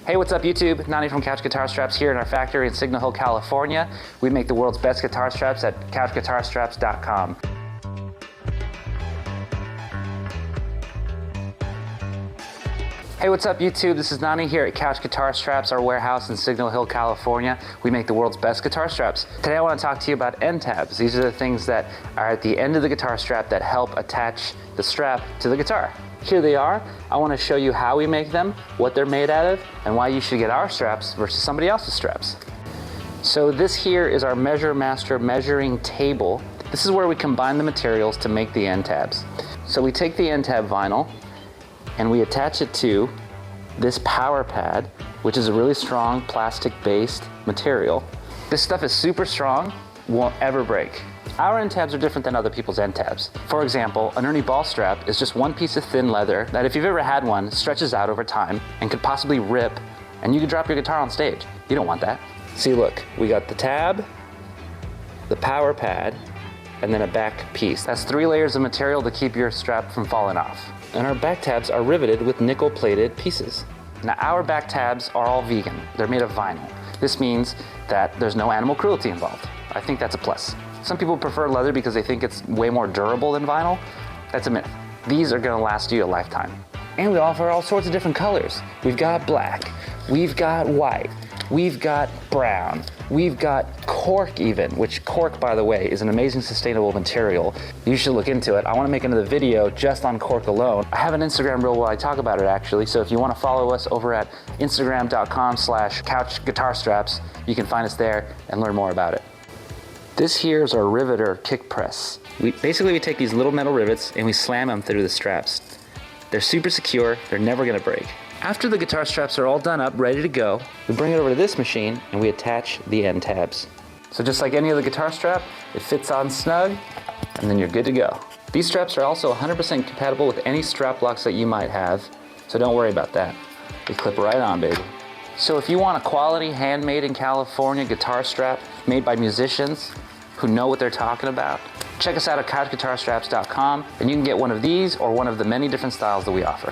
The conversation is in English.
Hey, what's up YouTube? Nani from Couch Guitar Straps here in our factory in Signal Hill, California. We make the world's best guitar straps at couchguitarstraps.com. Hey, what's up YouTube? This is Nani here at Couch Guitar Straps, our warehouse in Signal Hill, California. We make the world's best guitar straps. Today I want to talk to you about end tabs. These are the things that are at the end of the guitar strap that help attach the strap to the guitar. Here they are. I want to show you how we make them, what they're made out of, and why you should get our straps versus somebody else's straps. So this here is our Measure Master measuring table. This is where we combine the materials to make the end tabs. So we take the end tab vinyl and we attach it to this power pad, which is a really strong plastic-based material. This stuff is super strong, won't ever break. Our end tabs are different than other people's end tabs. For example, an Ernie ball strap is just one piece of thin leather that, if you've ever had one, stretches out over time and could possibly rip, and you could drop your guitar on stage. You don't want that. See, look, we got the tab, the power pad, and then a back piece. That's 3 layers of material to keep your strap from falling off. And our back tabs are riveted with nickel-plated pieces. Now, our back tabs are all vegan. They're made of vinyl. This means that there's no animal cruelty involved. I think that's a plus. Some people prefer leather because they think it's way more durable than vinyl. That's a myth. These are gonna last you a lifetime. And we offer all sorts of different colors. We've got black, we've got white, we've got brown, we've got cork even, which cork, by the way, is an amazing sustainable material. You should look into it. I want to make another video just on cork alone. I have an Instagram reel where I talk about it actually, so if you want to follow us over at instagram.com/couchguitarstraps, you can find us there and learn more about it. This here is our Riveter kick press. We take these little metal rivets and we slam them through the straps. They're super secure, they're never gonna break. After the guitar straps are all done up, ready to go, we bring it over to this machine and we attach the end tabs. So just like any other guitar strap, it fits on snug and then you're good to go. These straps are also 100% compatible with any strap locks that you might have, so don't worry about that. They clip right on, baby. So if you want a quality handmade in California guitar strap made by musicians who know what they're talking about, check us out at couchguitarstraps.com and you can get one of these or one of the many different styles that we offer.